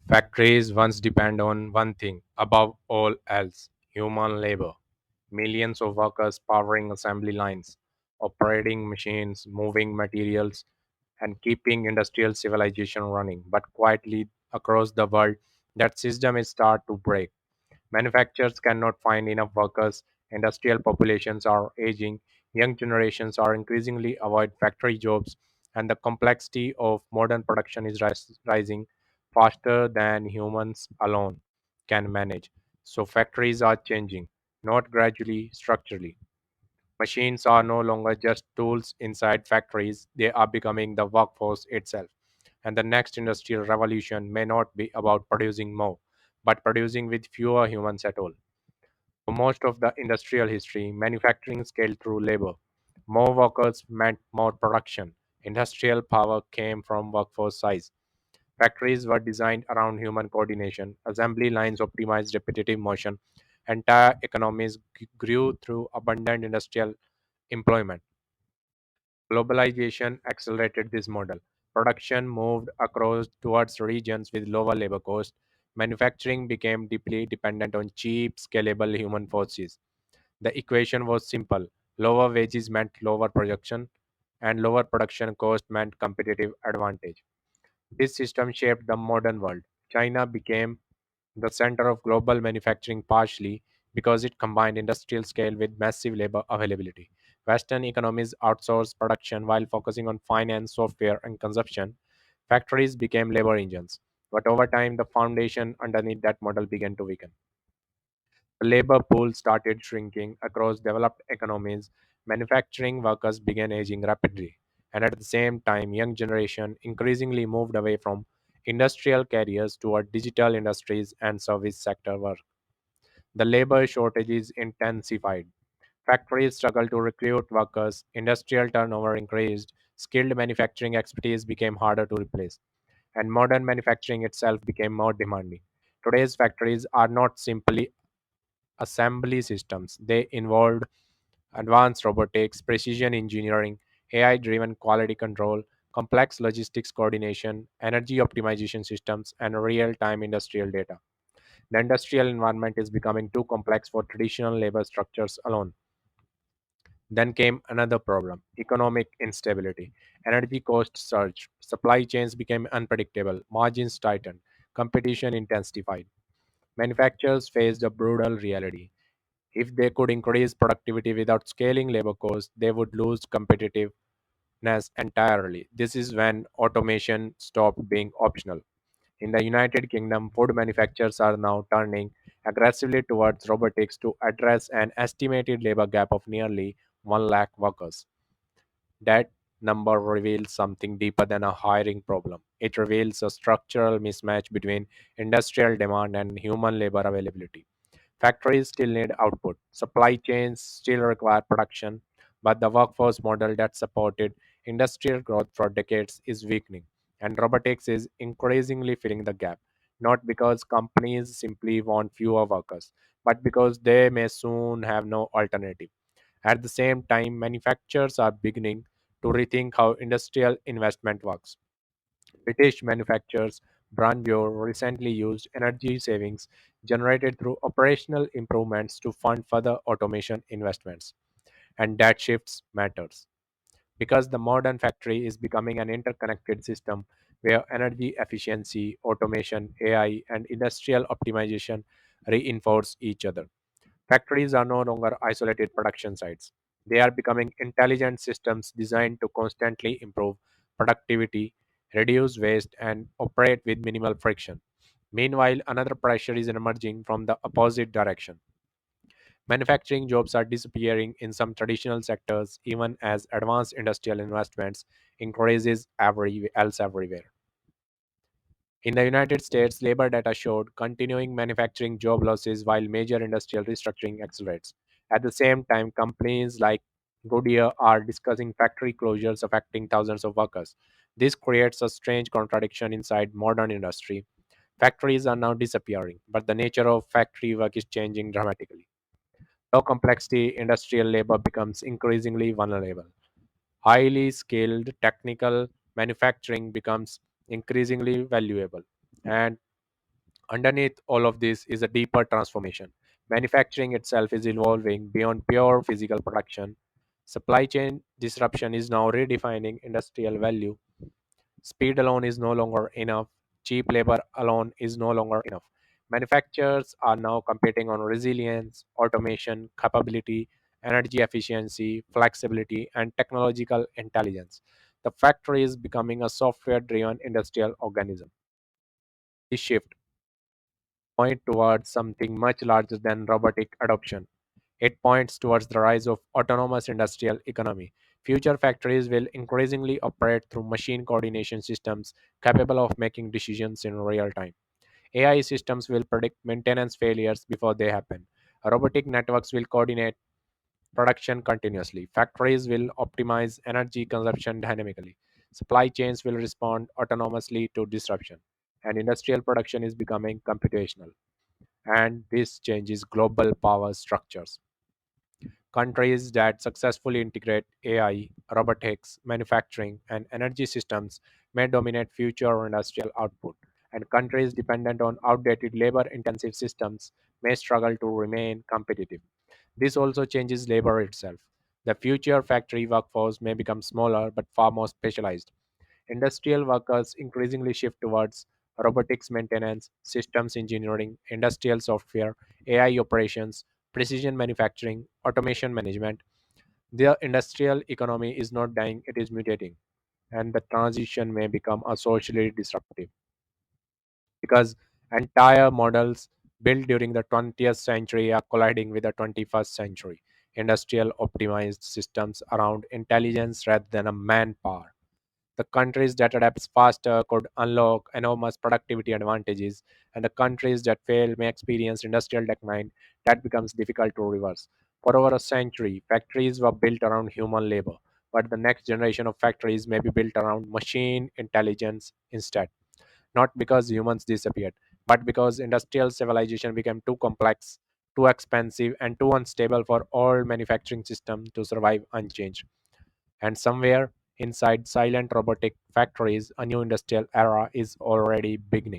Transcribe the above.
Factories once depend on one thing above all else human labor. Millions of workers powering assembly lines, operating machines, moving materials, and keeping industrial civilization running. But quietly across the world, that system is start to break. Manufacturers cannot find enough workers, industrial populations are aging, young generations are increasingly avoid factory jobs, and the complexity of modern production is rising faster than humans alone can manage. So factories are changing, not gradually, structurally. Machines are no longer just tools inside factories, they are becoming the workforce itself. And the next industrial revolution may not be about producing more, but producing with fewer humans at all. For most of the industrial history, manufacturing scaled through labor. More workers meant more production. Industrial power came from workforce size. Factories were designed around human coordination. Assembly lines optimized repetitive motion. Entire economies grew through abundant industrial employment. Globalization accelerated this model. Production moved across towards regions with lower labor costs. Manufacturing became deeply dependent on cheap, scalable human forces. The equation was simple. Lower wages meant lower production, and lower production cost meant competitive advantage. This system shaped the modern world. China became the center of global manufacturing partially because it combined industrial scale with massive labor availability. Western economies outsourced production while focusing on finance, software, and consumption. Factories became labor engines. But over time, the foundation underneath that model began to weaken. The labor pool started shrinking across developed economies. Manufacturing workers began aging rapidly. And at the same time, young generation increasingly moved away from industrial careers toward digital industries and service sector work. The labor shortages intensified. Factories struggled to recruit workers, industrial turnover increased, skilled manufacturing expertise became harder to replace, and modern manufacturing itself became more demanding. Today's factories are not simply assembly systems. They involved advanced robotics, precision engineering, AI driven quality control, complex logistics coordination, energy optimization systems, and real time industrial data. The industrial environment is becoming too complex for traditional labor structures alone. Then came another problem economic instability. Energy costs surged, supply chains became unpredictable, margins tightened, competition intensified. Manufacturers faced a brutal reality. If they could increase productivity without scaling labor costs, they would lose competitiveness entirely. This is when automation stopped being optional. In the United Kingdom, food manufacturers are now turning aggressively towards robotics to address an estimated labor gap of nearly 1 lakh workers. That number reveals something deeper than a hiring problem. It reveals a structural mismatch between industrial demand and human labor availability. Factories still need output. Supply chains still require production, but the workforce model that supported industrial growth for decades is weakening, and robotics is increasingly filling the gap. Not because companies simply want fewer workers, but because they may soon have no alternative. At the same time, manufacturers are beginning to rethink how industrial investment works. British manufacturers Brandeur recently used energy savings generated through operational improvements to fund further automation investments. And that shifts matters because the modern factory is becoming an interconnected system where energy efficiency, automation, AI, and industrial optimization reinforce each other. Factories are no longer isolated production sites. They are becoming intelligent systems designed to constantly improve productivity, reduce waste, and operate with minimal friction. Meanwhile, another pressure is emerging from the opposite direction. Manufacturing jobs are disappearing in some traditional sectors, even as advanced industrial investments increases everywhere. In the United States, labor data showed continuing manufacturing job losses while major industrial restructuring accelerates. At the same time, companies like Goodyear are discussing factory closures affecting thousands of workers. This creates a strange contradiction inside modern industry. Factories are now disappearing, but the nature of factory work is changing dramatically. Low complexity industrial labor becomes increasingly vulnerable. Highly skilled technical manufacturing becomes increasingly valuable. And Underneath all of this is a deeper transformation. Manufacturing itself is evolving beyond pure physical production. Supply chain disruption is now redefining industrial value. Speed alone is no longer enough. Cheap labor alone is no longer enough. Manufacturers are now competing on resilience, automation, capability, energy efficiency, flexibility, and technological intelligence. The factory is becoming a software driven industrial organism. This shift points towards something much larger than robotic adoption. It points towards the rise of autonomous industrial economy. Future factories will increasingly operate through machine coordination systems capable of making decisions in real time. AI systems will predict maintenance failures before they happen. Robotic networks will coordinate production continuously. Factories will optimize energy consumption dynamically. Supply chains will respond autonomously to disruption. And industrial production is becoming computational. And this changes global power structures. Countries that successfully integrate AI, robotics, manufacturing, and energy systems may dominate future industrial output, and countries dependent on outdated labor intensive systems may struggle to remain competitive. This also changes labor itself. The future factory workforce may become smaller but far more specialized. Industrial workers increasingly shift towards robotics maintenance, systems engineering, industrial software, AI operations, precision manufacturing, automation management. The industrial economy is not dying, it is mutating, and the transition may become a socially disruptive because entire models built during the 20th century are colliding with the 21st century. Industrial optimized systems around intelligence rather than a manpower. The countries that adapt faster could unlock enormous productivity advantages, and the countries that fail may experience industrial decline that becomes difficult to reverse. For over a century, factories were built around human labor, but the next generation of factories may be built around machine intelligence instead. Not because humans disappeared, but because industrial civilization became too complex, too expensive, and too unstable for all manufacturing systems to survive unchanged. And somewhere inside silent robotic factories, a new industrial era is already beginning.